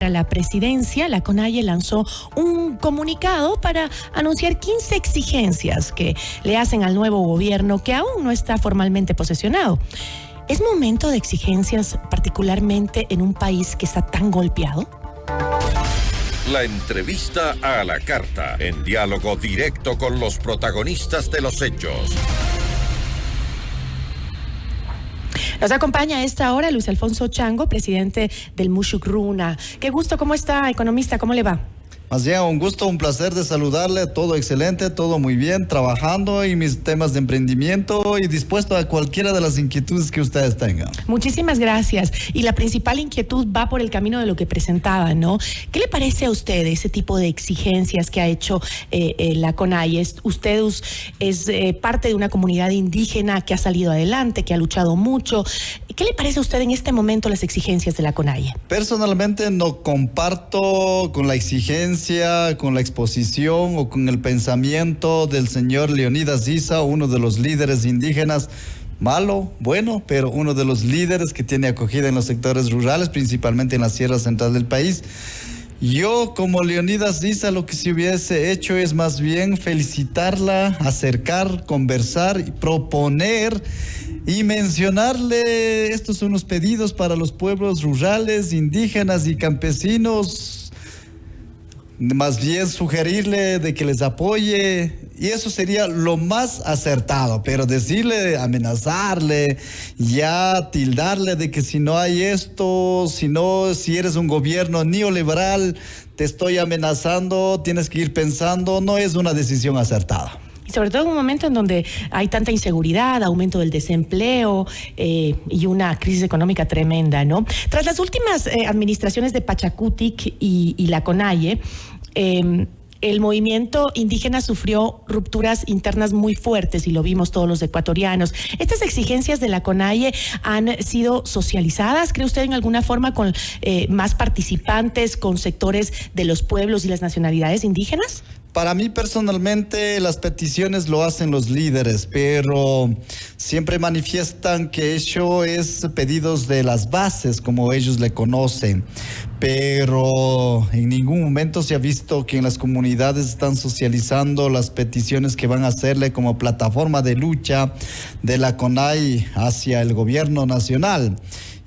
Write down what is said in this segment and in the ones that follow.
para la presidencia, la CONAIE lanzó un comunicado para anunciar 15 exigencias que le hacen al nuevo gobierno que aún no está formalmente posesionado. ¿Es momento de exigencias, particularmente en un país que está tan golpeado? La entrevista a la carta, en diálogo directo con los protagonistas de los hechos. Nos acompaña a esta hora Luis Alfonso Chango, presidente del Mushuk-Runa. Qué gusto, ¿cómo está, economista? ¿Cómo le va? Más bien, un gusto, un placer de saludarle, todo excelente, todo muy bien, trabajando en mis temas de emprendimiento y dispuesto a cualquiera de las inquietudes que ustedes tengan. Muchísimas gracias. Y la principal inquietud va por el camino de lo que presentaba, ¿no? ¿Qué le parece a usted ese tipo de exigencias que ha hecho la CONAIE? Usted es parte de una comunidad indígena que ha salido adelante, que ha luchado mucho. ¿Qué le parece a usted en este momento las exigencias de la CONAIE? Personalmente no comparto con la exigencia, con la exposición o con el pensamiento del señor Leonidas Issa, uno de los líderes indígenas, malo, bueno, pero uno de los líderes que tiene acogida en los sectores rurales, principalmente en la Sierra Central del país. Yo, como Leonidas Issa, lo que se hubiese hecho es más bien felicitarla, acercar, conversar y proponer y mencionarle, estos son los pedidos para los pueblos rurales, indígenas y campesinos. Más bien sugerirle de que les apoye, y eso sería lo más acertado, pero decirle, amenazarle, ya tildarle de que si no hay esto, si eres un gobierno neoliberal, te estoy amenazando, tienes que ir pensando, no es una decisión acertada. Y sobre todo en un momento en donde hay tanta inseguridad, aumento del desempleo y una crisis económica tremenda, ¿no? Tras las últimas administraciones de Pachacutic y la CONAIE, el movimiento indígena sufrió rupturas internas muy fuertes y lo vimos todos los ecuatorianos. ¿Estas exigencias de la CONAIE han sido socializadas, cree usted, en alguna forma con más participantes, con sectores de los pueblos y las nacionalidades indígenas? Para mí personalmente las peticiones lo hacen los líderes, pero siempre manifiestan que eso es pedidos de las bases, como ellos le conocen. Pero en ningún momento se ha visto que en las comunidades están socializando las peticiones que van a hacerle como plataforma de lucha de la CONAIE hacia el gobierno nacional.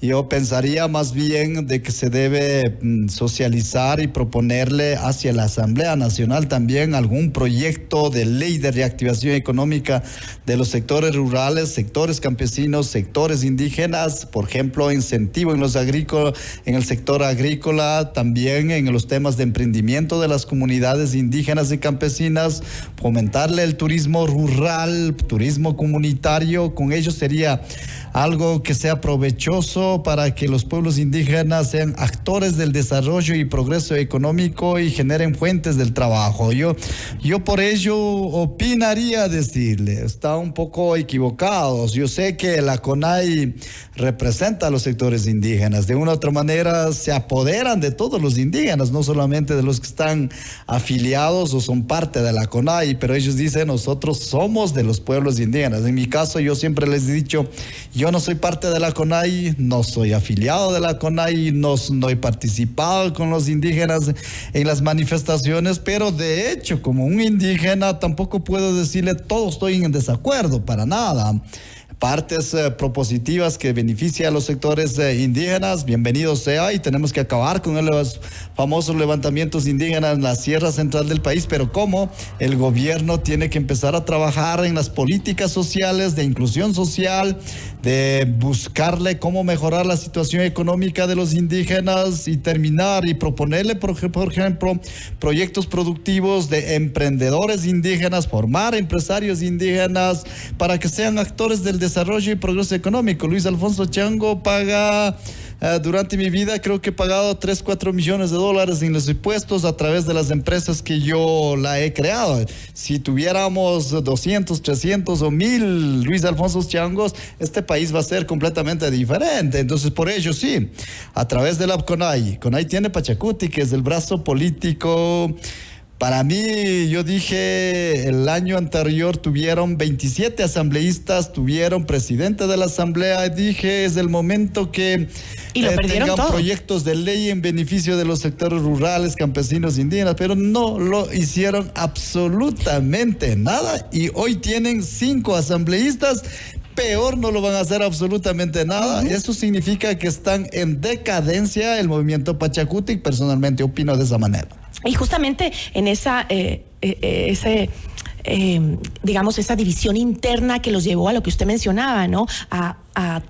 Yo pensaría más bien de que se debe socializar y proponerle hacia la Asamblea Nacional también algún proyecto de ley de reactivación económica de los sectores rurales, sectores campesinos, sectores indígenas, por ejemplo, incentivo en el sector agrícola, también en los temas de emprendimiento de las comunidades indígenas y campesinas, fomentarle el turismo rural, turismo comunitario. Con ello sería algo que sea provechoso para que los pueblos indígenas sean actores del desarrollo y progreso económico y generen fuentes del trabajo. Yo por ello opinaría decirle, está un poco equivocados. Yo sé que la CONAIE representa a los sectores indígenas. De una u otra manera se apoderan de todos los indígenas, no solamente de los que están afiliados o son parte de la CONAIE, pero ellos dicen, nosotros somos de los pueblos indígenas. En mi caso, yo siempre les he dicho, yo no soy parte de la CONAIE, no soy afiliado de la CONAIE, no he participado con los indígenas en las manifestaciones, pero de hecho, como un indígena, tampoco puedo decirle todo estoy en desacuerdo, para nada. Partes propositivas que benefician a los sectores indígenas, bienvenido sea, y tenemos que acabar con los famosos levantamientos indígenas en la Sierra Central del país, pero ¿cómo? El gobierno tiene que empezar a trabajar en las políticas sociales, de inclusión social, de buscarle cómo mejorar la situación económica de los indígenas y terminar y proponerle, por ejemplo, proyectos productivos de emprendedores indígenas, formar empresarios indígenas para que sean actores del desarrollo y progreso económico. Luis Alfonso Chango paga, durante mi vida creo que he pagado 3-4 millones de dólares en los impuestos a través de las empresas que yo la he creado. Si tuviéramos 200, 300 o 1000 Luis Alfonso Changos, este país va a ser completamente diferente. Entonces, por ello, sí, a través de la CONAIE tiene Pachacutic, que es el brazo político Para mí, yo dije, el año anterior tuvieron 27 asambleístas, tuvieron presidente de la asamblea, y dije, es el momento que y lo perdieron tengan todo. proyectos de ley en beneficio de los sectores rurales, campesinos, indígenas, pero no lo hicieron absolutamente nada, y hoy tienen 5 asambleístas. Peor, no lo van a hacer absolutamente nada. Eso significa que están en decadencia el movimiento Pachakutik. Personalmente opino de esa manera. Y justamente en esa digamos, esa división interna que los llevó a lo que usted mencionaba, ¿no? A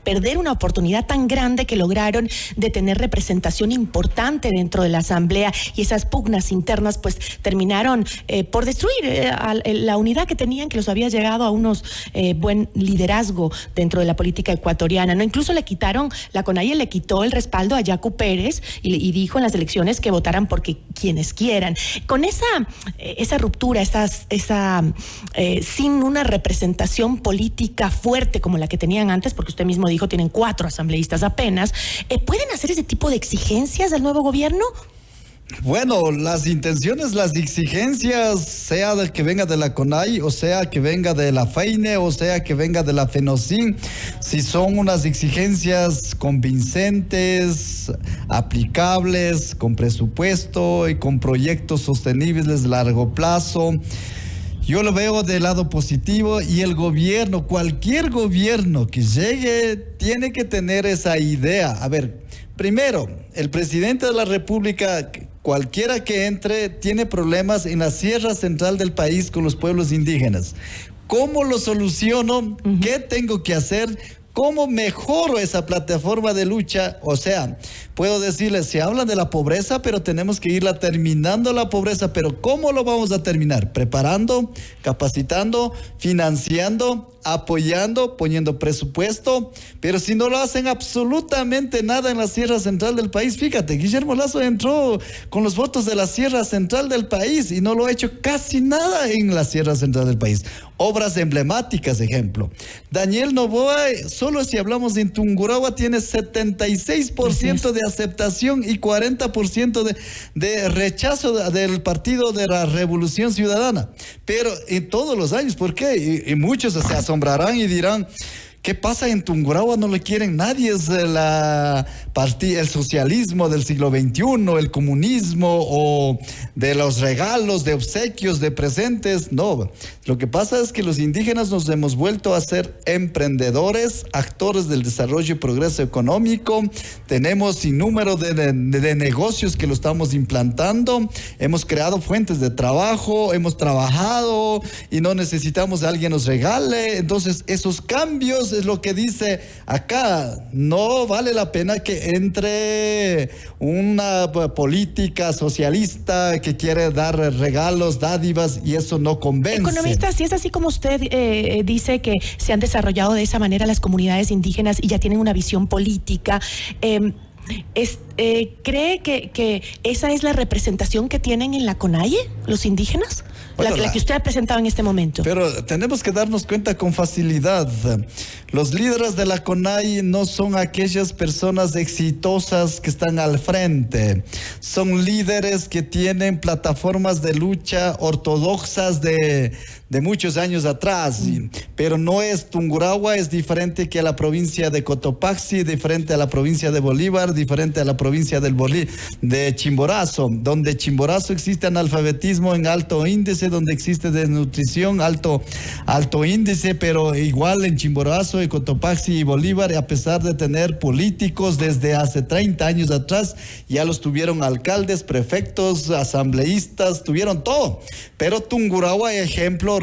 perder una oportunidad tan grande que lograron de tener representación importante dentro de la asamblea, y esas pugnas internas pues terminaron por destruir la unidad que tenían, que los había llegado a unos buen liderazgo dentro de la política ecuatoriana, ¿no? Incluso la CONAIE le quitó el respaldo a Yacu Pérez y dijo en las elecciones que votaran por quienes quieran. Con esa ruptura, sin una representación política fuerte como la que tenían antes, porque usted mismo dijo, tienen 4 asambleístas apenas, ¿pueden hacer ese tipo de exigencias al nuevo gobierno? Bueno, las intenciones, las exigencias, sea de que venga de la CONAIE, o sea que venga de la FEINE, o sea que venga de la FENOCIN, si son unas exigencias convincentes, aplicables, con presupuesto y con proyectos sostenibles de largo plazo, yo lo veo del lado positivo, y el gobierno, cualquier gobierno que llegue, tiene que tener esa idea. A ver, primero, el presidente de la República, cualquiera que entre, tiene problemas en la sierra central del país con los pueblos indígenas. ¿Cómo lo soluciono? ¿Qué tengo que hacer? ¿Cómo mejoro esa plataforma de lucha? O sea, puedo decirles, se habla de la pobreza, pero tenemos que irla terminando la pobreza. ¿Pero cómo lo vamos a terminar? Preparando, capacitando, financiando, apoyando, poniendo presupuesto. Pero si no lo hacen absolutamente nada en la Sierra Central del país, fíjate, Guillermo Lasso entró con los votos de la Sierra Central del país y no lo ha hecho casi nada en la Sierra Central del país. Obras emblemáticas, ejemplo. Daniel Noboa, solo si hablamos de Tungurahua, tiene 76% de aceptación y 40% de rechazo del Partido de la Revolución Ciudadana. Pero en todos los años, ¿por qué? Y muchos se asombrarán y dirán, ¿qué pasa en Tungurahua? No le quieren nadie, es el socialismo del siglo XXI, el comunismo, o de los regalos, de obsequios, de presentes. No, lo que pasa es que los indígenas nos hemos vuelto a ser emprendedores, actores del desarrollo y progreso económico. Tenemos sinnúmero de negocios que lo estamos implantando. Hemos creado fuentes de trabajo, hemos trabajado y no necesitamos que alguien nos regale. Entonces, esos cambios es lo que dice acá. No vale la pena que entre una política socialista que quiere dar regalos, dádivas, y eso no convence. Economista, si es así como usted dice que se han desarrollado de esa manera las comunidades indígenas y ya tienen una visión política, ¿cree que esa es la representación que tienen en la CONAIE, los indígenas? Bueno, la que usted ha presentado en este momento. Pero tenemos que darnos cuenta con facilidad. Los líderes de la CONAIE no son aquellas personas exitosas que están al frente. Son líderes que tienen plataformas de lucha ortodoxas de muchos años atrás. Pero no es Tungurahua, es diferente que la provincia de Cotopaxi, diferente a la provincia de Bolívar, diferente a la provincia de Chimborazo, donde Chimborazo existe analfabetismo en alto índice, donde existe desnutrición alto índice, pero igual en Chimborazo, y Cotopaxi y Bolívar, a pesar de tener políticos desde hace 30 años atrás, ya los tuvieron alcaldes, prefectos, asambleístas, tuvieron todo. Pero Tungurahua, ejemplo,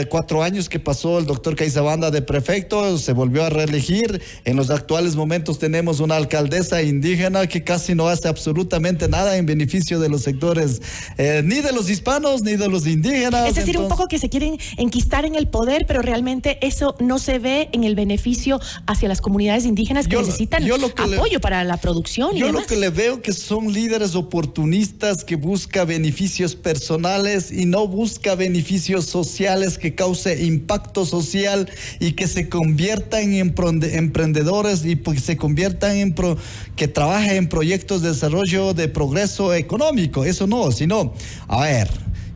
4 años que pasó el doctor Caizabanda de prefecto, se volvió a reelegir. En los actuales momentos tenemos una alcaldesa indígena que casi no hace absolutamente nada en beneficio de los sectores, ni de los hispanos, ni de los indígenas. Es decir, un poco que se quieren enquistar en el poder, pero realmente eso no se ve en el beneficio hacia las comunidades indígenas que necesitan apoyo para la producción. Yo lo que le veo que son líderes oportunistas que buscan beneficios personales y no busca beneficios sociales que cause impacto social y que se conviertan en emprendedores y que se conviertan que trabaje en proyectos de desarrollo de progreso económico. Eso no, sino, a ver,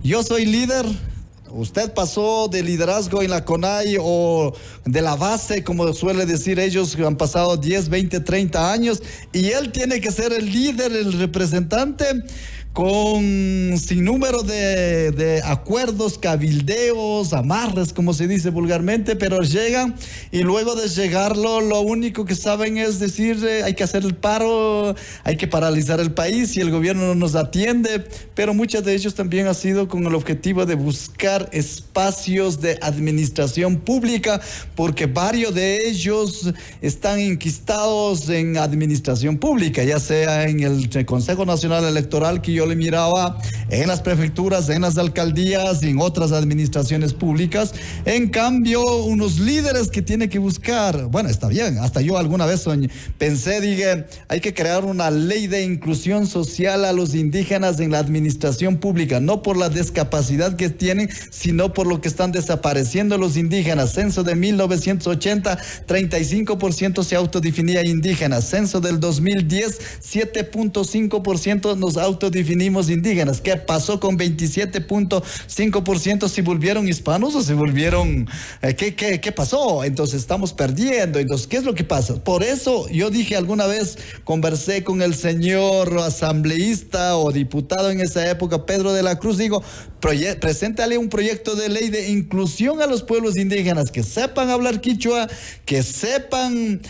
yo soy líder. Usted pasó de liderazgo en la CONAI o de la base, como suele decir ellos, han pasado 10, 20, 30 años, y él tiene que ser el líder, el representante, con sinnúmero de acuerdos, cabildeos, amarres, como se dice vulgarmente, pero llegan y luego de llegarlo, lo único que saben es decir, hay que hacer el paro, hay que paralizar el país y el gobierno no nos atiende, pero muchos de ellos también ha sido con el objetivo de buscar espacios de administración pública, porque varios de ellos están enquistados en administración pública, ya sea en el Consejo Nacional Electoral, que yo le miraba, en las prefecturas, en las alcaldías y en otras administraciones públicas. En cambio, unos líderes que tiene que buscar, bueno, está bien, hasta yo alguna vez pensé, dije, hay que crear una ley de inclusión social a los indígenas en la administración pública, no por la discapacidad que tienen, sino por lo que están desapareciendo los indígenas. Censo de 1980, 35% se autodefinía indígena. Censo del 2010, 7.5% nos autodefinimos indígenas. ¿Qué pasó con 27.5%? ¿Se volvieron hispanos o se volvieron... ¿Qué pasó? Entonces estamos perdiendo. Entonces, ¿qué es lo que pasa? Por eso yo dije alguna vez, conversé con el señor asambleísta o diputado en esa época, Pedro de la Cruz, digo, preséntale un proyecto de ley de inclusión a los pueblos indígenas, que sepan hablar quichua, que sepan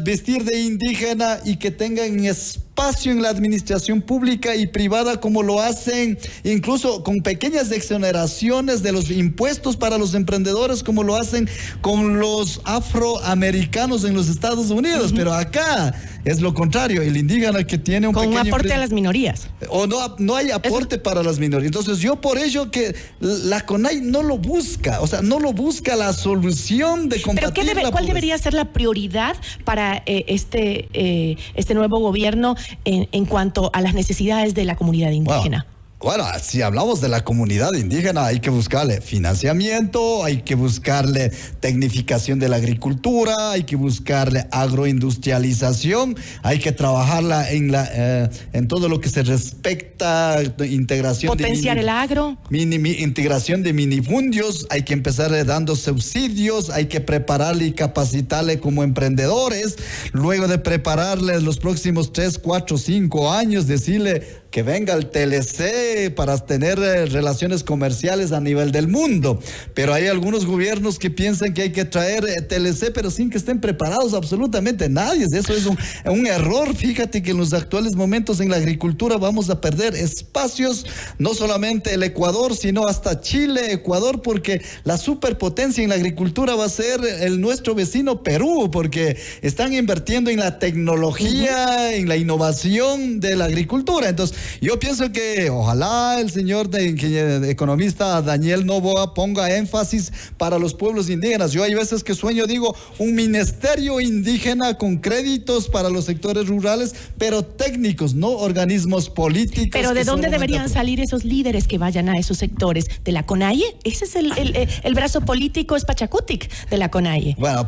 vestir de indígena y que tengan espacio en la administración pública y privada, como lo hacen incluso con pequeñas exoneraciones de los impuestos para los emprendedores, como lo hacen con los afroamericanos en los Estados Unidos. Pero acá es lo contrario, el indígena que tiene un pequeño... Con un aporte a las minorías. O no hay aporte para las minorías. Entonces yo por ello que la CONAI no lo busca, o sea, no lo busca la solución de combatir la pobreza. ¿Cuál debería ser la prioridad para este nuevo gobierno en cuanto a las necesidades de la comunidad indígena? Bueno, si hablamos de la comunidad indígena, hay que buscarle financiamiento, hay que buscarle tecnificación de la agricultura, hay que buscarle agroindustrialización, hay que trabajarla en todo lo que se respecta a integración. Potenciar el agro. Integración de minifundios, hay que empezar dando subsidios, hay que prepararle y capacitarle como emprendedores, luego de prepararle los próximos 3, 4, 5 años, decirle que venga el TLC para tener relaciones comerciales a nivel del mundo. Pero hay algunos gobiernos que piensan que hay que traer TLC, pero sin que estén preparados absolutamente nadie. Eso es un error. Fíjate que en los actuales momentos en la agricultura vamos a perder espacios, no solamente el Ecuador, sino hasta Chile, Ecuador, porque la superpotencia en la agricultura va a ser nuestro vecino Perú, porque están invirtiendo en la tecnología, en la innovación de la agricultura. Entonces, yo pienso que ojalá el señor economista Daniel Noboa ponga énfasis para los pueblos indígenas. Yo hay veces que sueño, digo, un ministerio indígena con créditos para los sectores rurales, pero técnicos, no organismos políticos. Pero ¿de dónde deberían salir esos líderes que vayan a esos sectores? ¿De la CONAIE? Ese es el brazo político, es Pachacutic de la CONAIE. Bueno,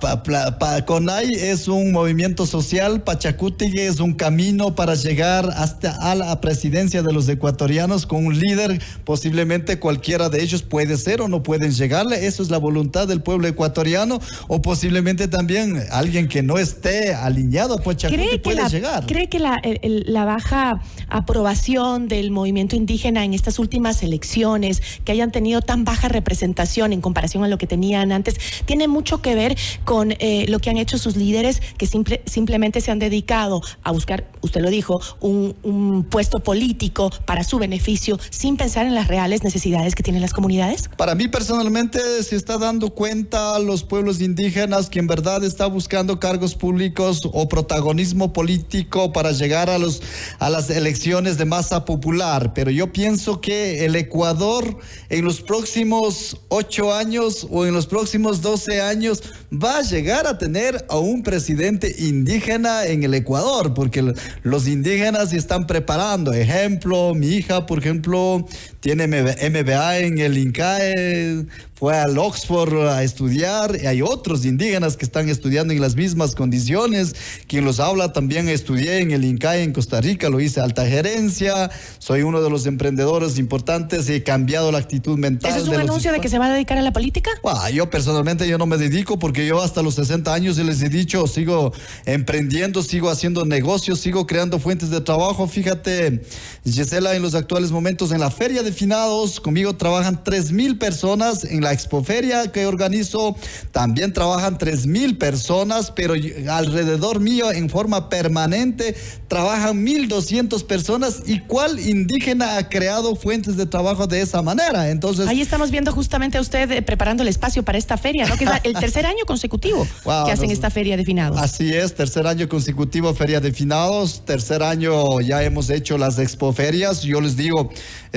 CONAI es un movimiento social, Pachacutic es un camino para llegar hasta a la presidencia de los ecuatorianos con un líder. Posiblemente cualquiera de ellos puede ser o no pueden llegarle. Eso es la voluntad del pueblo ecuatoriano, o posiblemente también alguien que no esté alineado a Pachacutic puede llegar. ¿Cree que la baja aprobación del movimiento indígena en estas últimas elecciones, que hayan tenido tan baja representación en comparación a lo que tenían antes, tiene mucho que ver con lo que han hecho sus líderes, que simplemente se han dedicado a buscar, usted lo dijo, un puesto político para su beneficio, sin pensar en las reales necesidades que tienen las comunidades? Para mí personalmente se está dando cuenta a los pueblos indígenas que en verdad está buscando cargos públicos o protagonismo político para llegar a las elecciones de masa popular, pero yo pienso que el Ecuador en los próximos 8 años o en los próximos 12 años va a llegar a tener a un presidente indígena en el Ecuador, porque los indígenas se están preparando. Ejemplo, mi hija, por ejemplo, tiene MBA en el INCAE, fue al Oxford a estudiar, y hay otros indígenas que están estudiando en las mismas condiciones. Quien los habla también estudié en el INCAE en Costa Rica, lo hice alta gerencia, soy uno de los emprendedores importantes, he cambiado la actitud mental. ¿Eso es un anuncio de que se va a dedicar a la política? Yo personalmente yo no me dedico, porque yo hasta los 60 años les he dicho, sigo emprendiendo, sigo haciendo negocios, sigo creando fuentes de trabajo. Fíjate, Gisela, en los actuales momentos en la Feria de Finados, conmigo trabajan 3,000 personas. En la Expoferia que organizo también trabajan 3,000 personas, pero alrededor mío en forma permanente trabajan 1,200 personas. ¿Y cuál indígena ha creado fuentes de trabajo de esa manera? Entonces, ahí estamos viendo justamente a usted preparando el espacio para esta feria, ¿no? Que es el tercer año consecutivo que hacen esta Feria de Finados. Así es, tercer año consecutivo Feria de Finados, tercer año ya hemos hecho las expoferias. Yo les digo,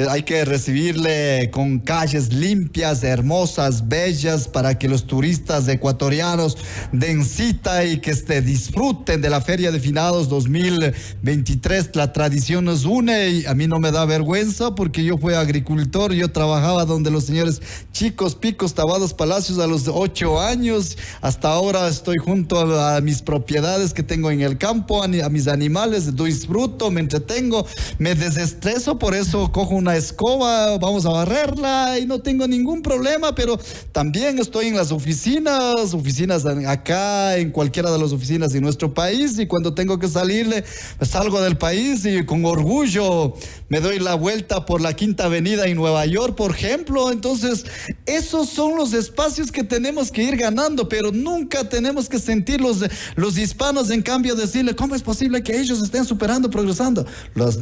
hay que recibirle con calles limpias, hermosas, bellas, para que los turistas ecuatorianos den cita y que disfruten de la Feria de Finados 2023. La tradición nos une y a mí no me da vergüenza, porque yo fui agricultor, yo trabajaba donde los señores Chicos Picos Tabados Palacios a los 8 años. Hasta ahora estoy junto a mis propiedades que tengo en el campo, a mis animales, disfruto, me entretengo, me desestreso, por eso cojo una escoba, vamos a barrerla y no tengo ningún problema. Pero también estoy en las oficinas acá, en cualquiera de las oficinas de nuestro país, y cuando tengo que salirle, pues salgo del país y con orgullo me doy la vuelta por la Quinta Avenida en Nueva York, por ejemplo. Entonces, esos son los espacios que tenemos que ir ganando, pero nunca tenemos que sentir los hispanos, en cambio, decirle, ¿cómo es posible que ellos estén superando, progresando?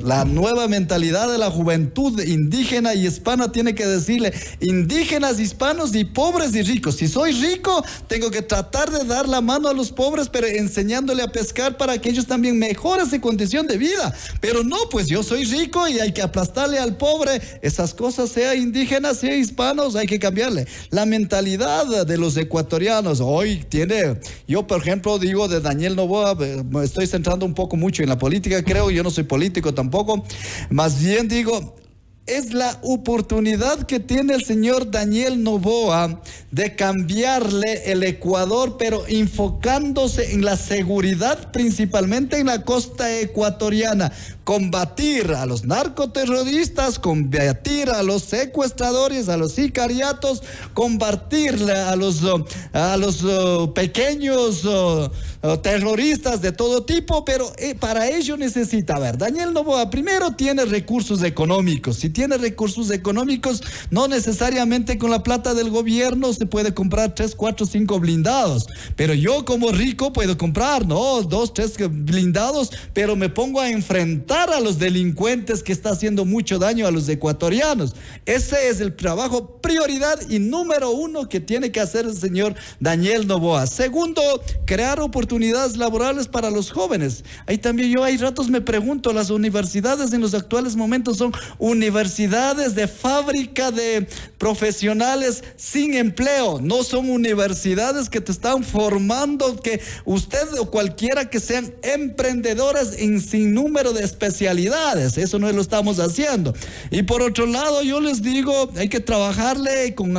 La nueva mentalidad de la juventud indígena y hispana tiene que decirle, indígenas, hispanos y pobres y ricos. Si soy rico, tengo que tratar de dar la mano a los pobres, pero enseñándole a pescar para que ellos también mejoren su condición de vida. Pero no, pues yo soy rico y hay que aplastarle al pobre. Esas cosas, sea indígenas, sea hispanos, hay que cambiarle. La mentalidad de los ecuatorianos hoy yo por ejemplo digo de Daniel Noboa, me estoy centrando un poco mucho en la política, creo, yo no soy político tampoco, más bien digo, es la oportunidad que tiene el señor Daniel Noboa de cambiarle el Ecuador, pero enfocándose en la seguridad, principalmente en la costa ecuatoriana. Combatir a los narcoterroristas, combatir a los secuestradores, a los sicariatos, combatir a los pequeños terroristas de todo tipo, pero para ello necesita, Daniel Noboa primero tiene recursos económicos. Si tiene recursos económicos, no necesariamente con la plata del gobierno se puede comprar 3, 4, 5 blindados, pero yo como rico puedo comprar, 2, 3 blindados, pero me pongo a enfrentar a los delincuentes que está haciendo mucho daño a los ecuatorianos. Ese es el trabajo, prioridad y número 1 que tiene que hacer el señor Daniel Noboa. Segundo, crear oportunidades laborales para los jóvenes. Ahí también yo hay ratos me pregunto, las universidades en los actuales momentos son universidades de fábrica de profesionales sin empleo, no son universidades que te están formando, que usted o cualquiera que sean emprendedoras en sinnúmero de especialidades. Eso no lo estamos haciendo. Y por otro lado, yo les digo, hay que trabajarle con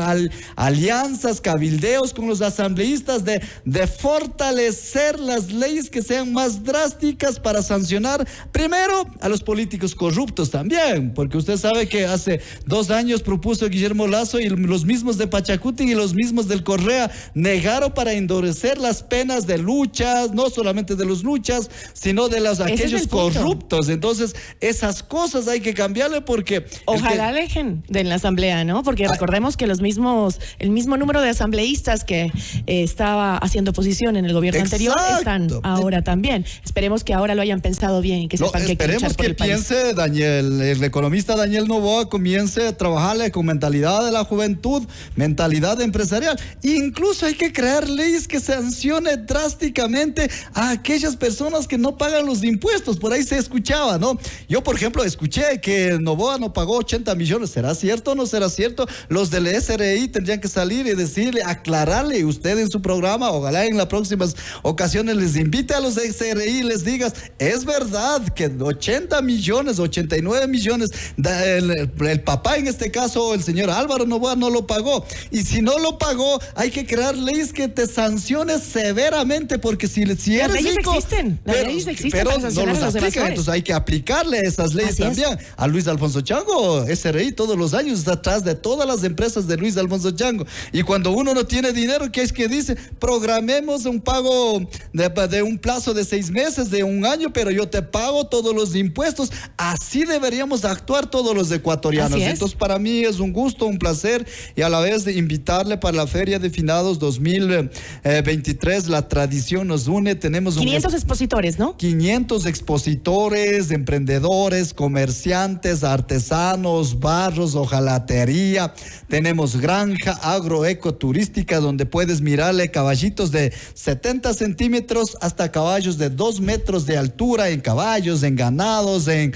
alianzas, cabildeos con los asambleístas de fortalecer las leyes que sean más drásticas para sancionar primero a los políticos corruptos también, porque usted sabe que hace 2 años propuso Guillermo Lasso y los mismos de Pachacuti y los mismos del Correa negaron para endurecer las penas de luchas, no solamente de los luchas, sino de aquellos corruptos. Entonces, esas cosas hay que cambiarle, porque ojalá dejen de la asamblea, ¿no? Porque recordemos que el mismo número de asambleístas que estaba haciendo oposición en el gobierno anterior están ahora también. Esperemos que ahora lo hayan pensado bien y que sepan que hay que luchar por el país. Esperemos que piense el economista Daniel Noboa comience a trabajarle con mentalidad de la juventud, mentalidad empresarial. Incluso hay que crear leyes que sancionen drásticamente a aquellas personas que no pagan los impuestos. Por ahí se escuchaba explicaba, ¿no? Yo, por ejemplo, escuché que Noboa no pagó 80 millones. ¿Será cierto o no será cierto? Los del SRI tendrían que salir y decirle, aclararle usted en su programa, ojalá en las próximas ocasiones les invite a los de SRI y les digas, es verdad que 80 millones, 89 millones, el papá en este caso, el señor Álvaro Noboa, no lo pagó. Y si no lo pagó, hay que crear leyes que te sancionen severamente, porque si las eres leyes rico, existen, las leyes existen pero para no sancionar los a los aplican, evasores. entonces hay que aplicarle esas leyes. Así también. A Luis Alfonso Chango, SRI todos los años está atrás de todas las empresas de Luis Alfonso Chango. Y cuando uno no tiene dinero, ¿qué es que dice? Programemos un pago de un plazo de 6 meses, de 1 año, pero yo te pago todos los impuestos. Así deberíamos actuar todos los ecuatorianos. Entonces, para mí es un gusto, un placer, y a la vez de invitarle para la Feria de Finados 2023. La tradición nos une. Tenemos 500 expositores, ¿no? 500 expositores, emprendedores, comerciantes, artesanos, barros, hojalatería. Tenemos granja agroecoturística donde puedes mirarle caballitos de 70 centímetros hasta caballos de 2 metros de altura, en caballos, en ganados, en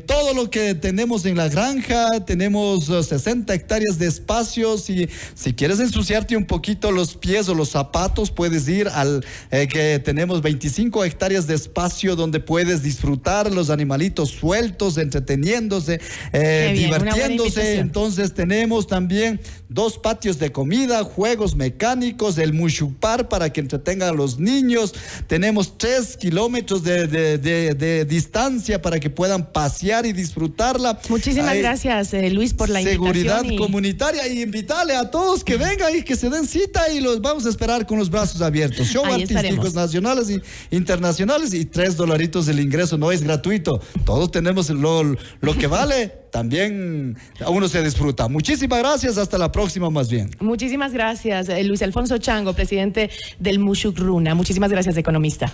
todo lo que tenemos en la granja. Tenemos 60 hectáreas de espacios, y si quieres ensuciarte un poquito los pies o los zapatos, puedes ir al que tenemos 25 hectáreas de espacio donde puedes disfrutar los animalitos sueltos, entreteniéndose, divirtiéndose. Entonces tenemos también 2 patios de comida, juegos mecánicos, el Mushupar para que entretengan a los niños. Tenemos 3 kilómetros de distancia para que puedan pasear y disfrutarla. Muchísimas gracias, Luis, por la seguridad invitación. comunitaria, y invitarle a todos que vengan y que se den cita, y los vamos a esperar con los brazos abiertos. Show artísticos nacionales e internacionales, y $3 el ingreso, no es gratuito. Todos tenemos lo que vale, también a uno se disfruta. Muchísimas gracias, hasta la próxima más bien. Muchísimas gracias, Luis Alfonso Chango, presidente del Mushugruna. Muchísimas gracias, economista.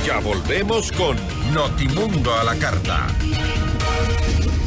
Ya volvemos con Notimundo a la Carta.